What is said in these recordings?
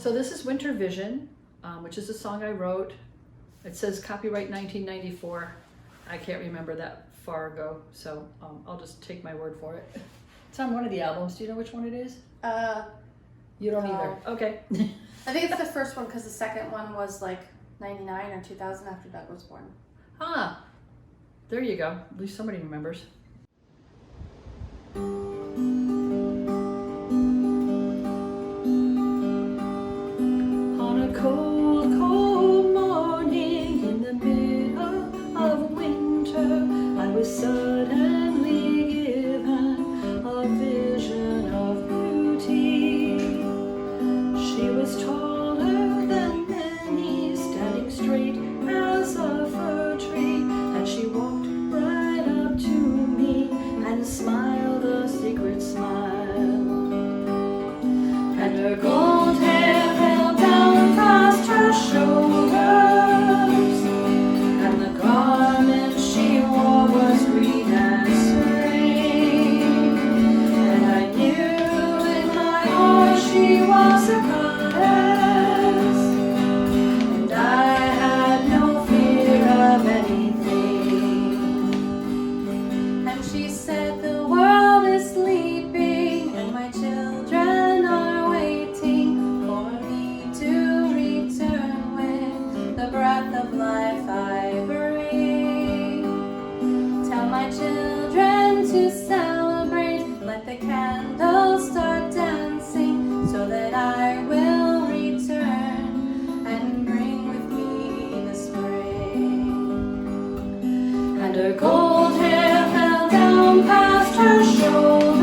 So this is Winter Vision, which is a song I wrote. It says copyright 1994. I can't remember that far ago, so I'll just take my word for it. It's on one of the albums. Do you know which one it is? You don't either. Okay. I think it's the first one because the second one was like 99 or 2000 after Doug was born. Ah, there you go. At least somebody remembers. On a cold, cold morning in the middle of winter, I was suddenly given a vision of beauty. She was taller than many, standing straight as a fir tree, and she walked right up to me and smiled a secret smile. And her gold hair fell down past her shoulders, and the garment she wore was green as spring. And I knew in my heart she was a goddess, and I had no fear of anything. And she said the world is sleeping and my children are waiting for me to return with the breath of life I bring. Tell my children to celebrate, let the candles start dancing, so that I will return and bring with me the spring. And her gold hair fell down past her shoulders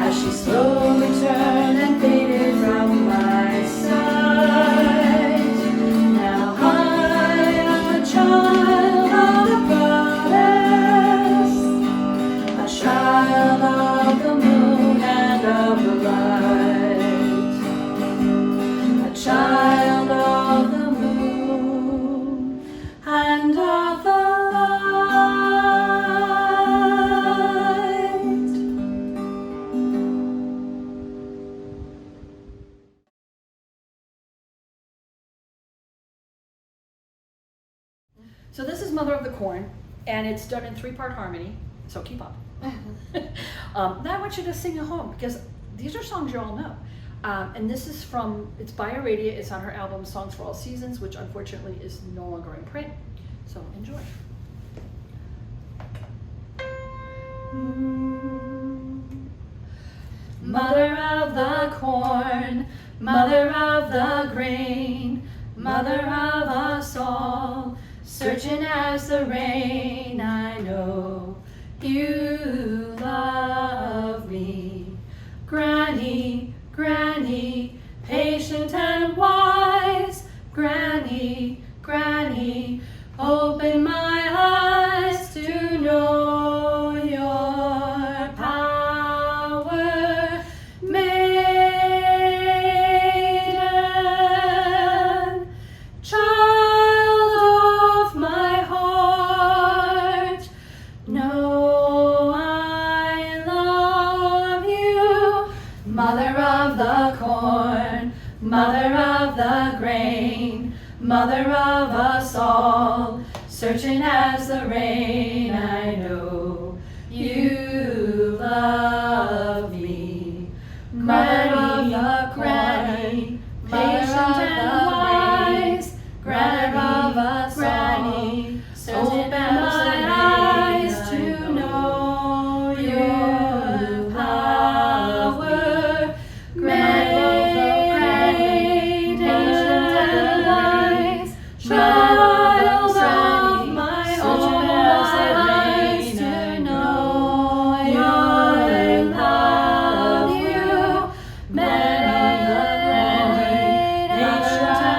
as she slowly turned and faded from my sight. Now I am a child of the goddess, a child of the moon and of the light, a child of the moon and of the light. So this is Mother of the Corn, and it's done in 3-part harmony, so keep up. Now I want you to sing at home, because these are songs you all know. And this is it's by Aradia. It's on her album Songs for All Seasons, which unfortunately is no longer in print. So enjoy. Mother of the corn, mother of the grain, mother of us all, searching as the rain, I know you love me. Granny, Granny, patient and wise, Granny, Granny, open my eyes to know your power. Maiden, child of my heart, know I love you. Mother of the corn, mother of the grain, mother of us all, searching as the rain, I know you love me. Granny, Granny, patient and wise, Granny of us all, searching as the rain, I know your power. Granny, patient and wise, child of my eyes to know your love you. Mary, patient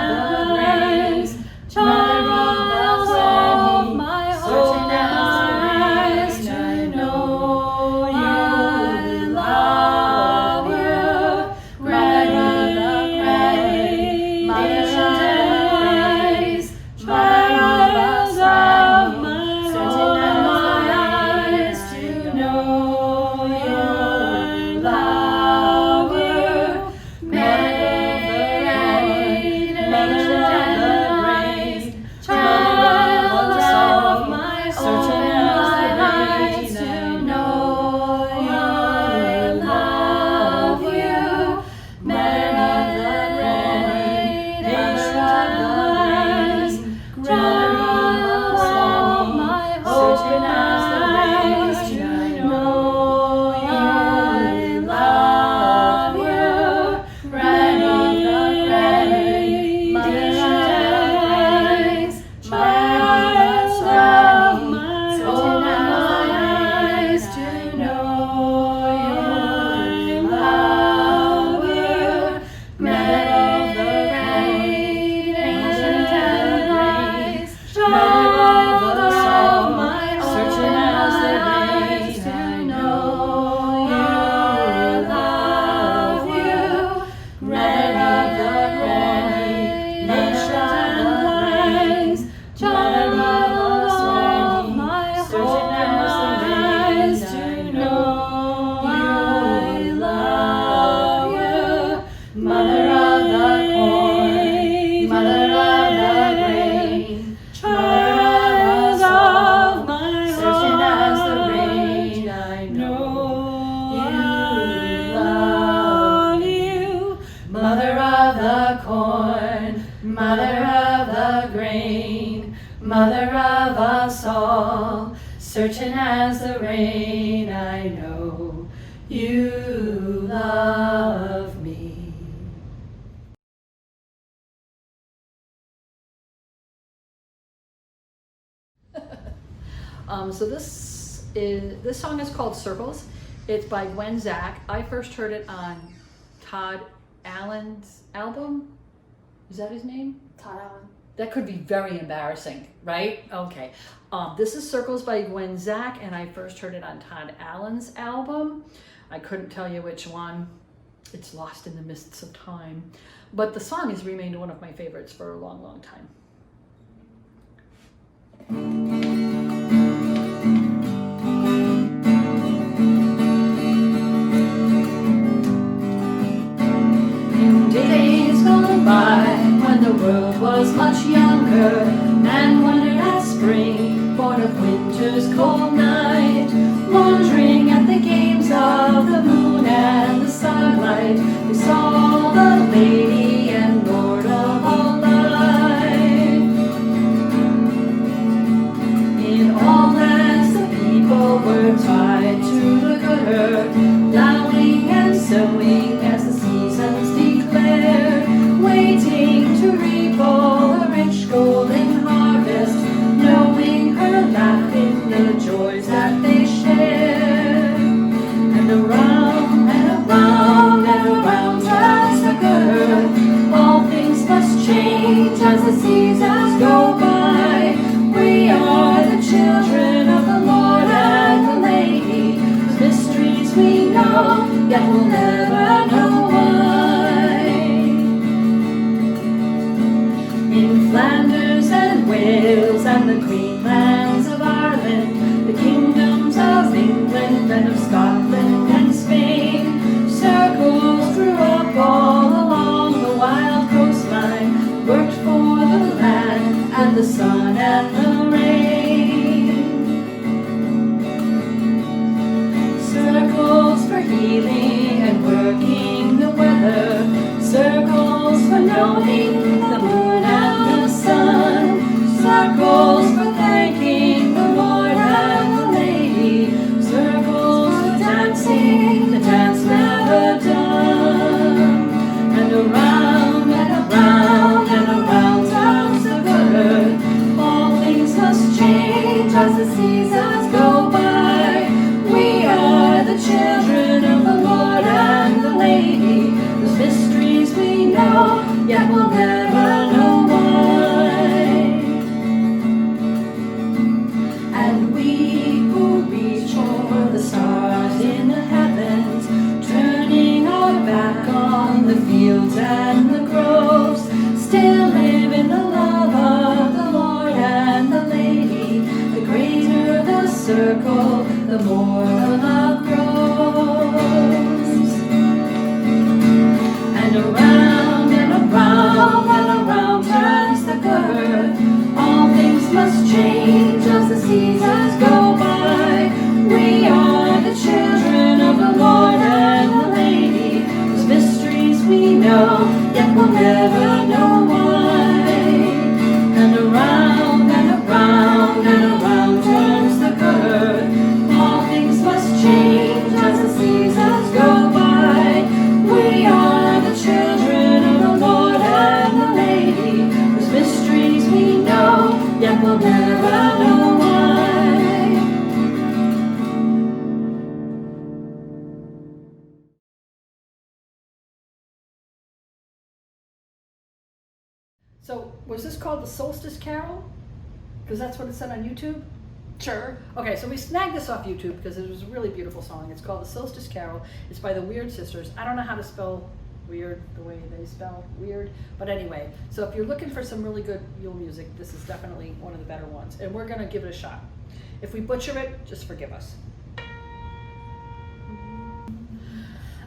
certain as the rain, I know you love me. So this song is called Circles. It's by Gwen Zak. I first heard it on Todd Allen's album. Is that his name? Todd Allen. That could be very embarrassing, right? Okay. This is Circles by Gwen Zak, and I first heard it on Todd Allen's album. I couldn't tell you which one. It's lost in the mists of time. But the song has remained one of my favorites for a long, long time. In days gone by, when the world was much younger, and wondered at spring, born of winter's cold night, wandering at the games of the moon and the starlight, we saw the Lady and Lord of all life. In all lands the people were tied to the good earth, plowing and sowing as the seasons declared, waiting to reap all the rich golden harvest, knowing her laugh in the joys that they share. And around and around and around turns the good earth, all things must change as the seasons go by. We are the children of the Lord and the Lady, whose mysteries we know, yet we'll never know why. In Flanders and Wales and the Queen lands of Ireland, the kingdoms of England and of Scotland and Spain, circles grew up all along the wild coastline, worked for the land and the sun and the rain. Circles for healing and working the weather, circles for knowing the moon and the sun, circles for thanking the Lord and the Lady, circles for dancing the dance never done. And around and around and around turns the good earth, all things must change as the seasons go by. We are the children of the Lord and the Lady, whose mysteries we know, yet we'll never know why. And we who reach for the stars in the heavens, turning our back on the fields and the groves, still live in the love of the Lord and the Lady. The greater the circle, the more the love grows. And around and around and around turns the good earth, all things must change as the seasons go by. We are the children of the Lord and the Lady, whose mysteries we know, yet we'll never know why. And around and around and around turns the good earth, all things must change as the seasons go by. We are the children of the Lord and the Lady, whose mysteries we know, yet we'll never know why. So, was this called the Solstice Carol? Because that's what it said on YouTube? Sure. Okay, so we snagged this off YouTube because it was a really beautiful song. It's called the Solstice Carol. It's by the Wyrd sisters. I don't know how to spell weird the way they spell weird, but anyway, so if you're looking for some really good Yule music, this is definitely one of the better ones, and we're gonna give it a shot. If we butcher it, just forgive us.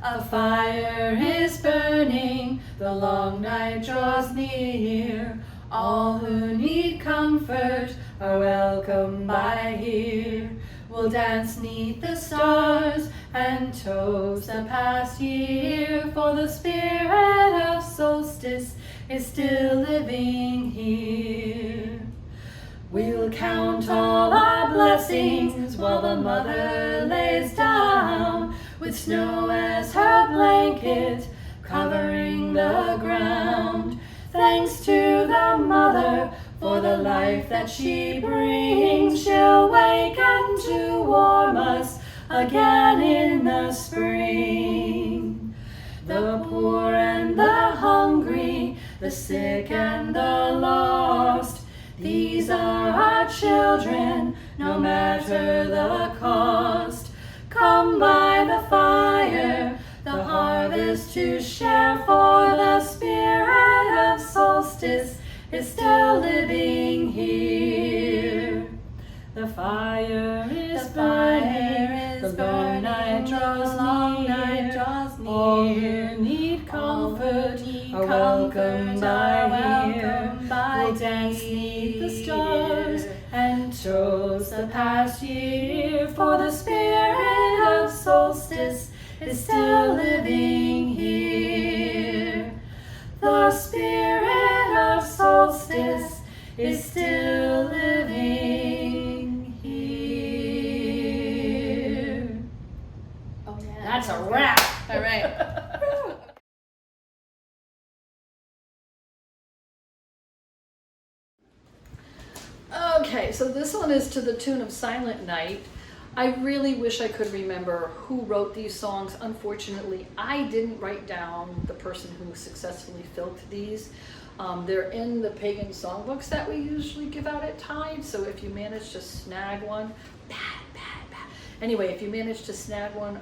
A fire is burning, the long night draws near. All who need comfort are welcome by here. We'll dance 'neath the stars and toast the past year, for the spirit of solstice is still living here. We'll count all our blessings while the mother lays down, with snow as her blanket covering the ground. Thanks to the mother for the life that she brings. She'll waken to warm us again in the spring. The poor and the hungry, the sick and the lost, these are our children, no matter the cost. Come by the fire, the harvest to share, for the spirit of solstice is still living here. The fire is burning, the long night draws near. All who need comfort are welcomed by here. We'll dance neath the stars and toast the past year, for the spirit of solstice is still living here. The spirit of solstice is still living here. Oh yeah. That's a wrap. All right. Okay, so this one is to the tune of Silent Night. I really wish I could remember who wrote these songs. Unfortunately, I didn't write down the person who successfully filked these. They're in the pagan songbooks that we usually give out at Tide, so if you manage to snag one, bad. Anyway, if you manage to snag one,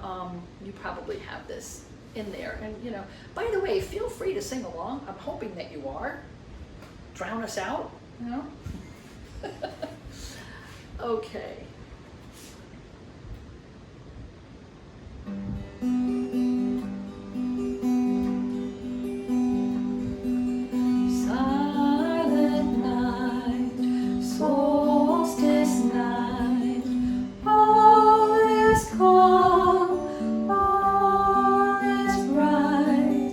you probably have this in there. And you know, by the way, feel free to sing along. I'm hoping that you are. Drown us out, you know? Okay. Silent night, solstice night, all is calm, all is bright.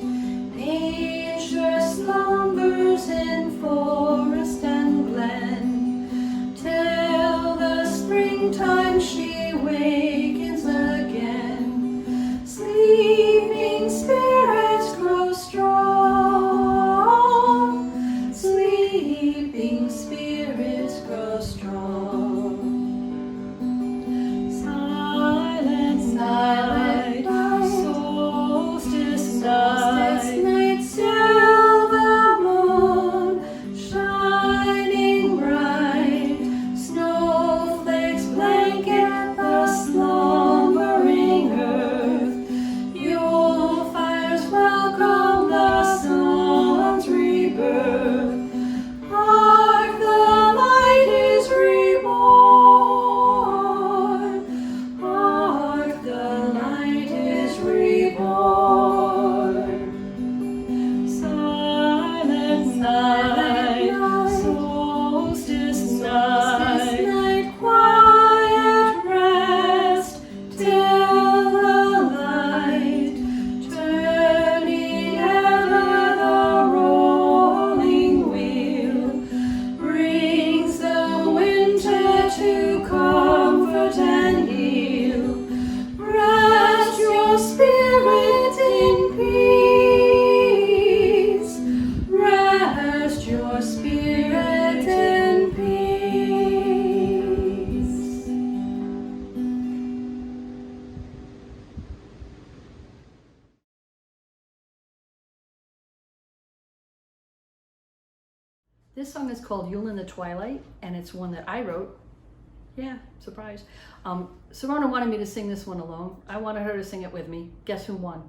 Nature slumbers in forest and glen, till the springtime she wakens again. Sleeping spirits grow strong. Sleeping spirits grow strong. Silent night, solstice night, silver moon shining bright. Snowflakes blanket the slumbering earth. Yule fires welcome the sun's rebirth. Hark, the light is reborn. Hark, the light is reborn. Silent night, solstice night, quiet rest till the light, turning ever the rolling wheel, brings the winter to comfort and heal. Rest your spirit in peace. Rest your spirit in peace. This song is called Yule in the Twilight, and it's one that I wrote. Yeah, surprise. Sirona wanted me to sing this one alone. I wanted her to sing it with me. Guess who won?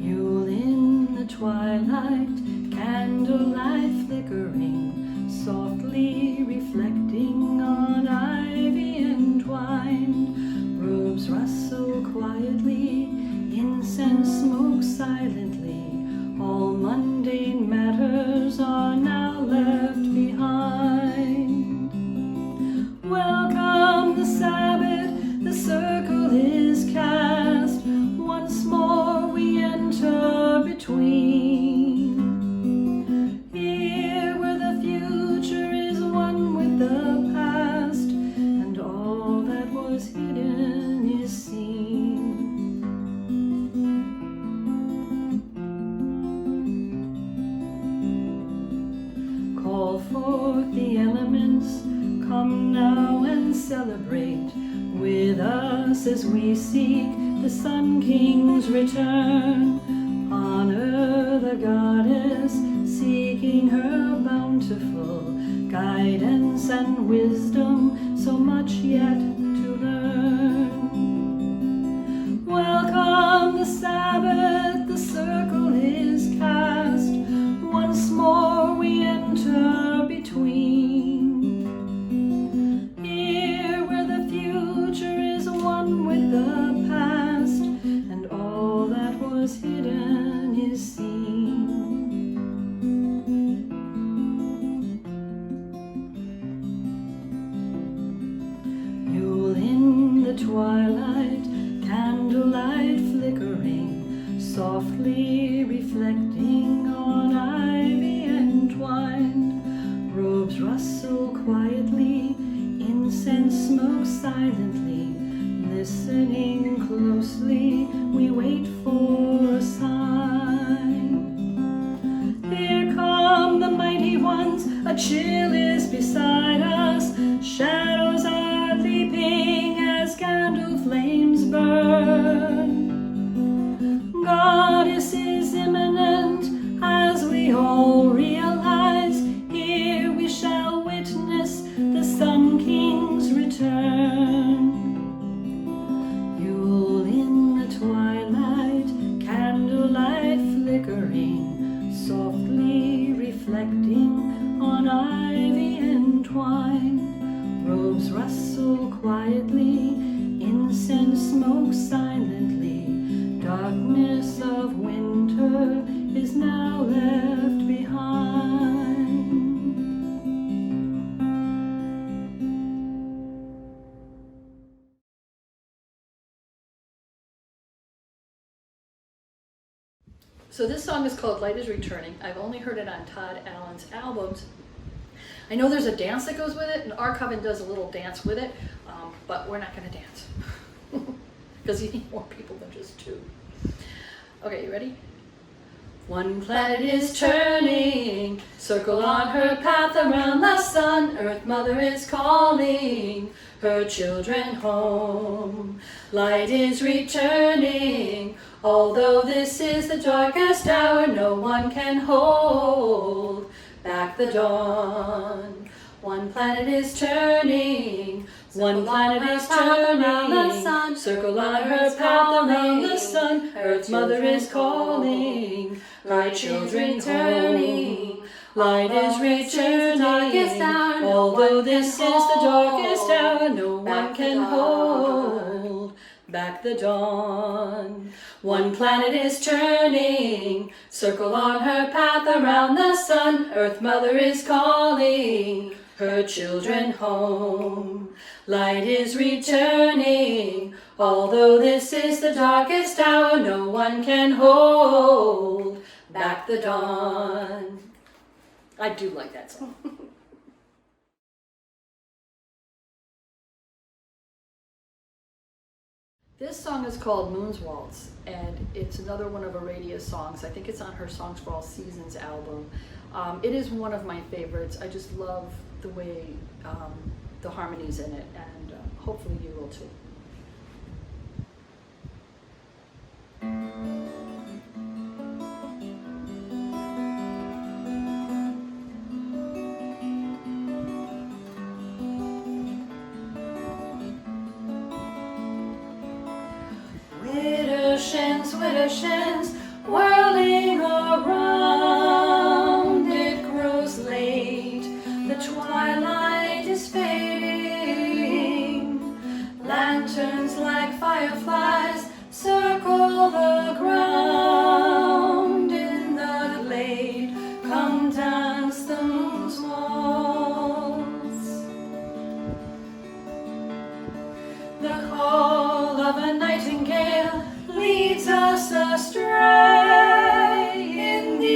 Yule in the twilight, candlelight flickering, softly reflecting on ivy entwined. Robes rustle quietly, incense smokes silently. All mundane matters are now left behind. Welcome the Sabbath. Call forth the elements, come now and celebrate with us as we seek the Sun King's return. Honor the goddess, seeking her bountiful guidance and wisdom, so much yet to learn. Welcome the Sabbath, the circle is cast, once more we enter between. Here where the future is one with the past, and all that was hidden is seen. Yule in the twilight, candlelight flickering, softly reflecting on ivy entwined. Robes rustle quietly, incense smoke silently. Listening closely, we wait for a sign. Here come the mighty ones, a chill is beside us. Shadows are leaping as candle flames burn. Goddess is imminent as we all realize. Here we shall witness the Sun King's return. Yule in the twilight, candlelight flickering, softly reflecting on ivy entwined. Robes rustle quietly, incense smoke silently. Darkness of winter is now left behind. So this song is called Light is Returning. I've only heard it on Todd Allen's albums. I know there's a dance that goes with it, and our coven does a little dance with it, but we're not going to dance because you need more people than just two. Okay, you ready? One planet is turning, circle on her path around the sun. Earth Mother is calling her children home. Light is returning, although this is the darkest hour, no one can hold back the dawn. One planet is turning, one planet is turning, circle on her path around the sun. Earth Mother is calling her children home. Light is returning, although this is the darkest hour, no one can hold back the dawn. One planet is turning, circle on her path around the sun. Earth Mother is calling her children home. Light is returning, although this is the darkest hour, no one can hold back the dawn. I do like that song. This song is called Moon's Waltz, and it's another one of Aradia's songs. I think it's on her Songs for All Seasons album. It is one of my favorites. I just love the way the harmonies in it, and hopefully you will too. Widdershins whirling around, it grows late, the twilight is fading. Lanterns like fireflies circle the ground. In the glade, come dance the moon's waltz. The call of a nightingale leads us astray in the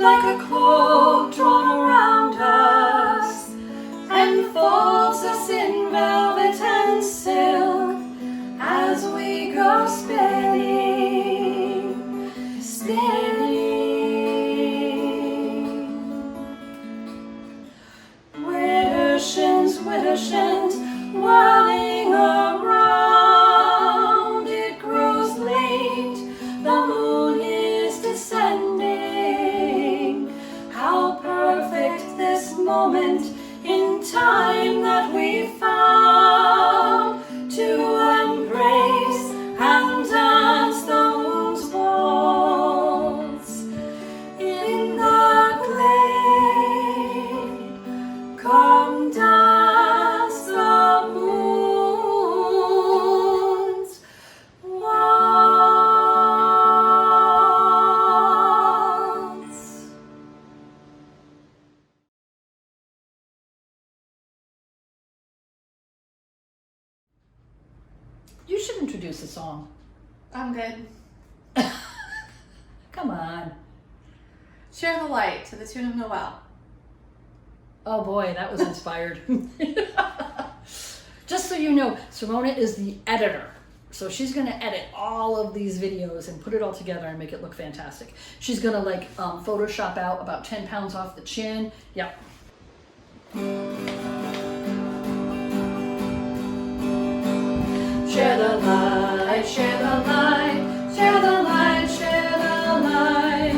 like a cloak drawn around us, enfolds us in velvet and silk as we go spinning, spinning. Widdershins, widdershins, whirling around. It grows late, the moon is descending. How perfect this moment in time that we found to embrace and dance the moon's waltz in the glade. Come dance the moon's waltz. You should introduce the song. I'm good. Come on. Share the light to the tune of Noel. Oh boy, that was inspired. Just so you know, Sirona is the editor. So she's gonna edit all of these videos and put it all together and make it look fantastic. She's gonna like Photoshop out about 10 pounds off the chin. Yep. Share the light, share the light, share the light, share the light.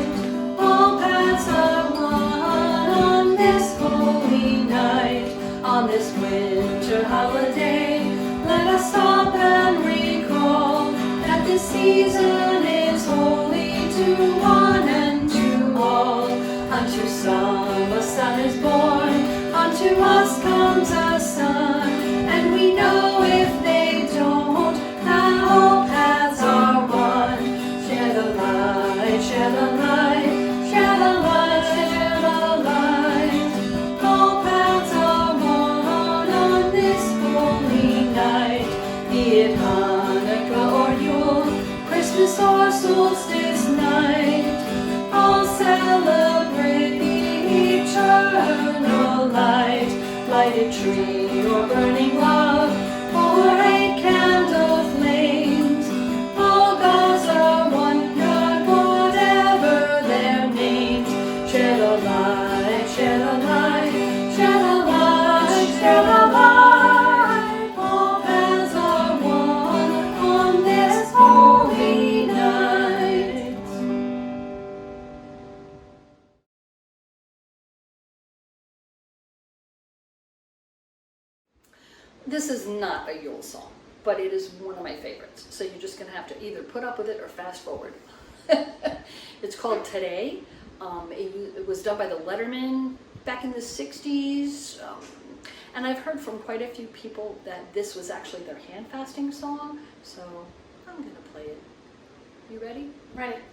All paths are one on this holy night, on this winter holiday. Let us stop and recall that this season is holy to one and to all. Unto some a son is born, unto us comes a son, and we know if they don't, that all paths are one. Share the light, share the light, share the light, share the light. All paths are one on this holy night. Be it Hanukkah or Yule, Christmas or solstice night, all celebrate the eternal light. Lighted tree or burning love, or eight candle flames, all gods are one God, whatever their names. Share the light, share the light, share the light, share the light. All paths are one on this holy night. This is not a Yule song, but it is one of my favorites. So you're just gonna have to either put up with it or fast forward. It's called Today. It was done by the Letterman back in the 60s. And I've heard from quite a few people that this was actually their hand fasting song. So I'm gonna play it. You ready? Right.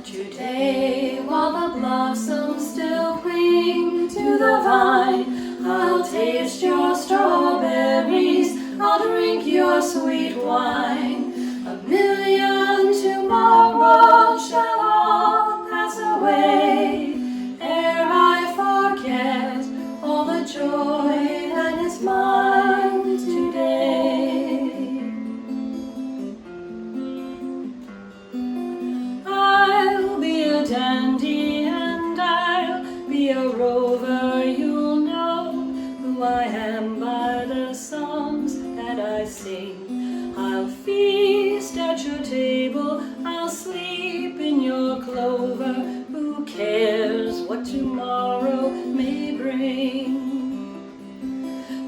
Today, while the blossoms still cling to the vine, I'll taste your strawberries, I'll drink your sweet wine. A million tomorrows shall all pass away, ere I forget all the joy that is mine today. I'll be a dandy and I'll be a rover, you'll know who I am by the songs that I sing. I'll feast at your table, I'll sleep in your clover. Who cares what tomorrow may bring?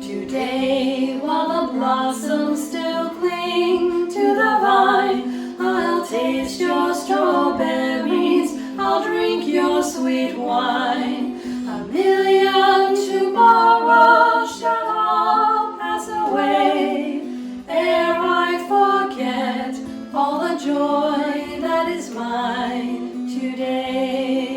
Today, while the blossoms still cling to the vine, I'll taste your strawberries, I'll drink your sweet wine. A million tomorrows shall all pass away, ere I forget all the joy that is mine today.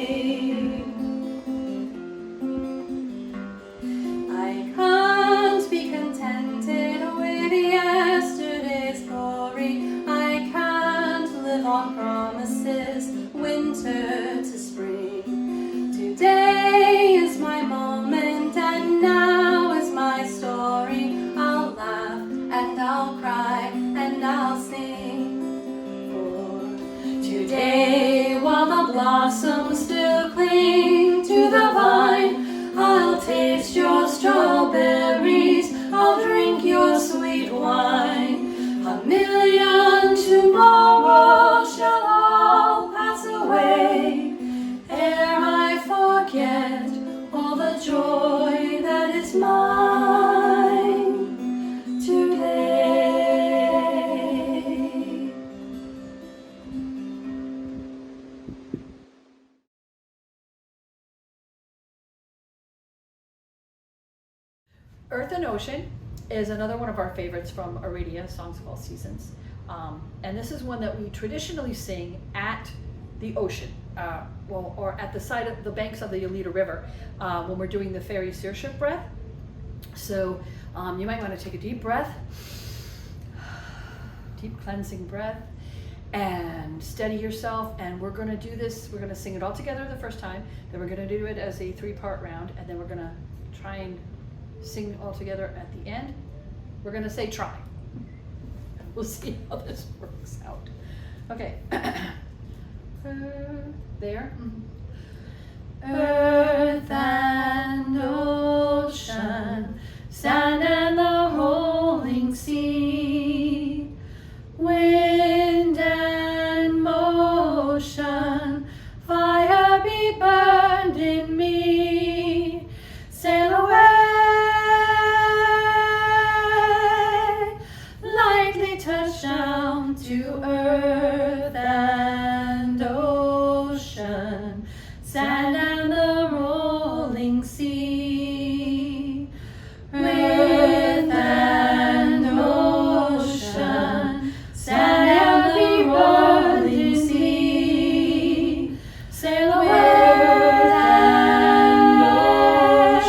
I can't be contented with yesterday's glory. taste your strawberries, I'll drink your sweet wine. A million tomorrows shall all pass away, ere I forget all the joy that is mine today. Earth and Ocean is another one of our favorites from Aradia, Songs of All Seasons. And this is one that we traditionally sing at the ocean, or at the side of the banks of the Yule River when we're doing the fairy seership breath. So you might want to take a deep breath, deep cleansing breath, and steady yourself. And we're going to do this, we're going to sing it all together the first time, then we're going to do it as a 3-part round, and then we're going to try and sing all together at the end. We're going to say try. We'll see how this works out. Okay. There. Earth and ocean, sand and the rolling sea, wind and motion, fire be burned in me, sail away, lightly touch down to earth and ocean, sand and the rolling sea, earth and ocean, sand and the rolling sea, sail away and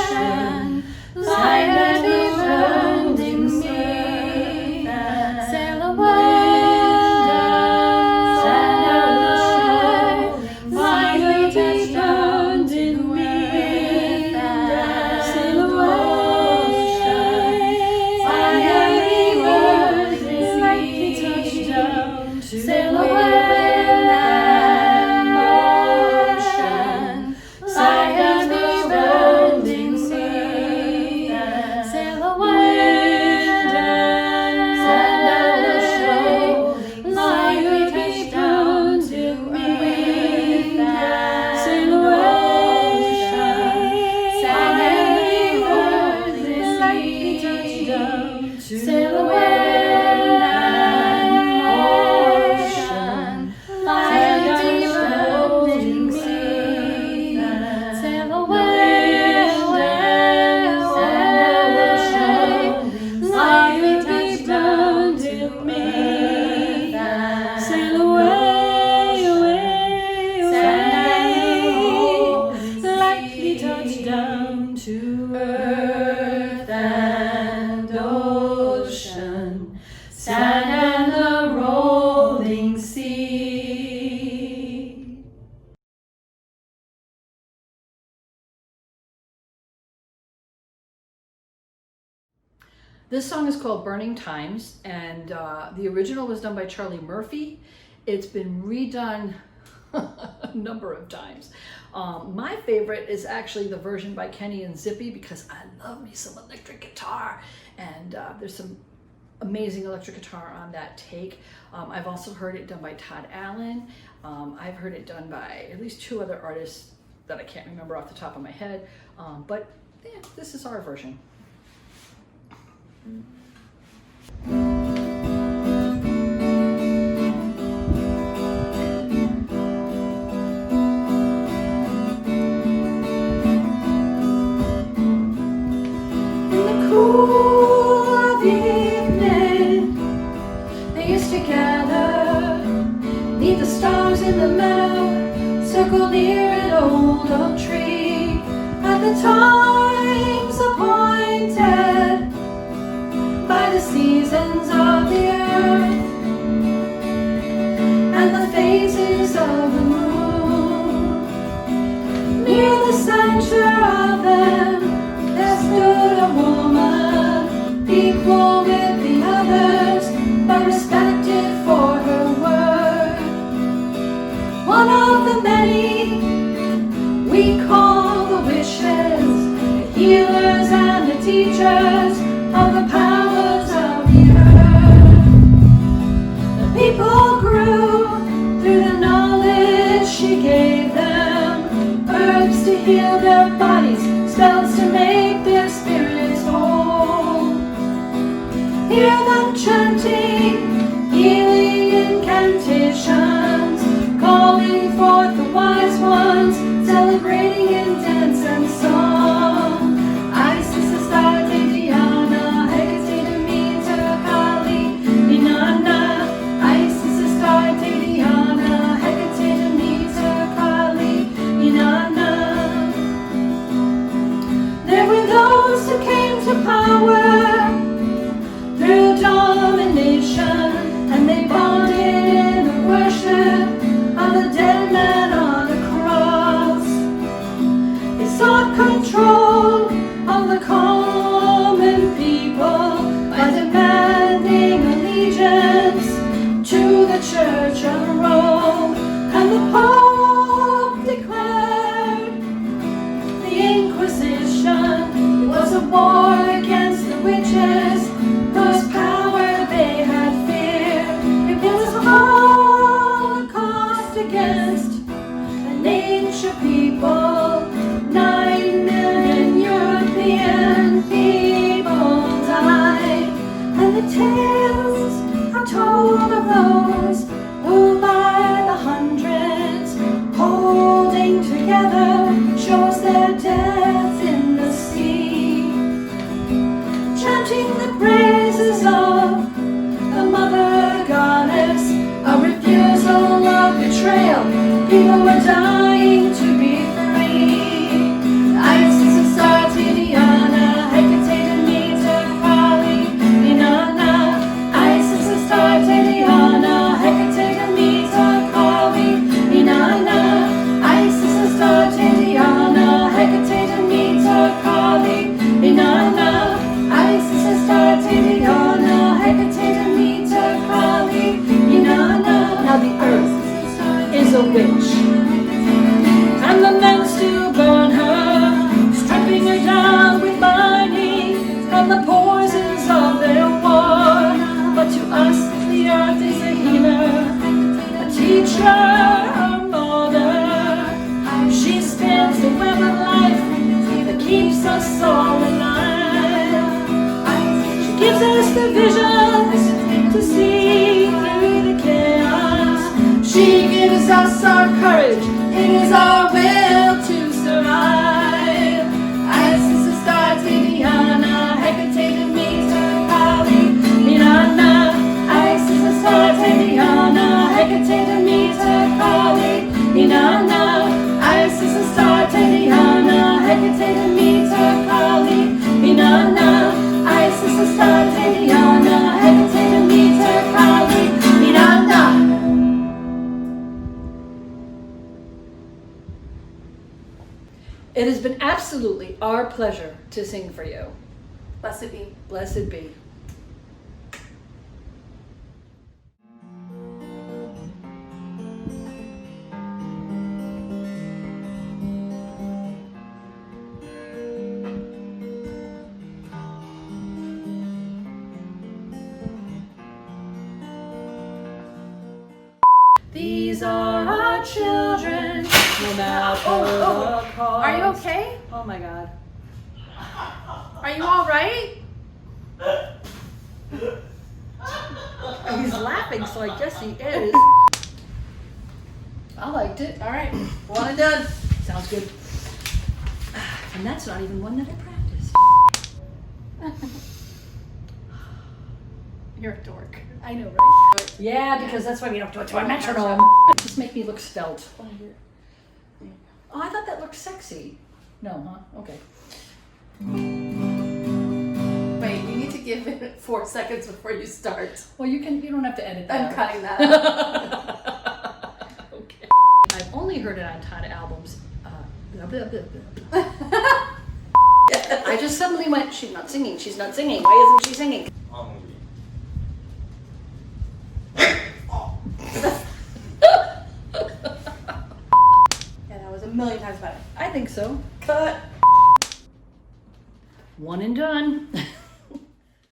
ocean, lightly burned in me, sail away. This song is called Burning Times, and the original was done by Charlie Murphy. It's been redone a number of times. My favorite is actually the version by Kenny and Zippy, because I love me some electric guitar, and there's some amazing electric guitar on that take. I've also heard it done by Todd Allen. I've heard it done by at least 2 other artists that I can't remember off the top of my head, but yeah, this is our version. In the meadow, circle near an old oak tree, at the times appointed by the seasons of the earth and the phases of the moon. Near the center of them there stood a woman, equal with the others, but respected for her word. One of the many we call the wishes, rulers and the teachers of the powers of the earth. The people grew through the knowledge she gave them, herbs to heal their bodies, spells to make their spirits whole. Hear them chanting, healing incantations, calling forth the wise ones, celebrating in dance and song. Isis, Astarte, Diana, Hecate, Demeter, Kali, Inanna. Isis, Astarte, Diana, Hecate, Demeter, Kali, Inanna. There were those who came to power through domination, and they bonded in the worship of the dead man on the cross. They sought control of the common people by demanding allegiance to the Church of Rome, and the Pope declared the Inquisition. It was a war against the witches whose power they had feared. It was a holocaust against an ancient people. 9 million European people died, and the tales are told of those who by the hundreds, holding together, shows their deaths in the sea, chanting the praises of the mother goddess, a refusal of betrayal. People were dying to be free. Isis, Astarte, Diana, Hecate, Demeter, Kali, Inanna. Isis, Astarte, Diana, Hecate, Demeter, Kali, Inanna. Isis, Astarte, Diana, Hecate, Demeter, Kali, Inanna. Isis, Astarte, Diana, Hecate, Demeter, Kali, Inanna. Now the earth is a witch, and the men still burn her, stripping her down with mining and the poisons of their war. But to us the earth is a healer, a teacher, a mother. She spins the web of life that keeps us all alive. She gives us the visions to see through the chaos. She gives us our courage, it is our will to survive. Isis, Astarte, Diana, Hecate, Demeter, Kali, Inanna. Isis, Astarte, Diana, Hecate, Demeter, Kali, Inanna. Isis, Astarte, Diana, Hecate, Demeter, Kali, Inanna. Isis, Astarte, Diana, Hecate, Demeter, Kali, Inanna. It has been absolutely our pleasure to sing for you. Blessed be. Blessed be. These are our children, no matter the cost. Are you okay? Oh my God. Are you all right? He's laughing, so I guess he is. I liked it. All right. One and done. Sounds good. And that's not even one that I practiced. You're a dork. I know, right? Yeah, because that's why we don't do it to our metronome. Just make me look svelte. Oh, I thought that looked sexy. No, huh? Okay. Wait, you need to give it 4 seconds before you start. Well, you don't have to edit that. I'm cutting that out. Okay. I've only heard it on Todd albums. Blah, blah, blah, blah. I just suddenly went, she's not singing, she's not singing. Why isn't she singing? Yeah, that was a million times better. I think so. Cut. one and done.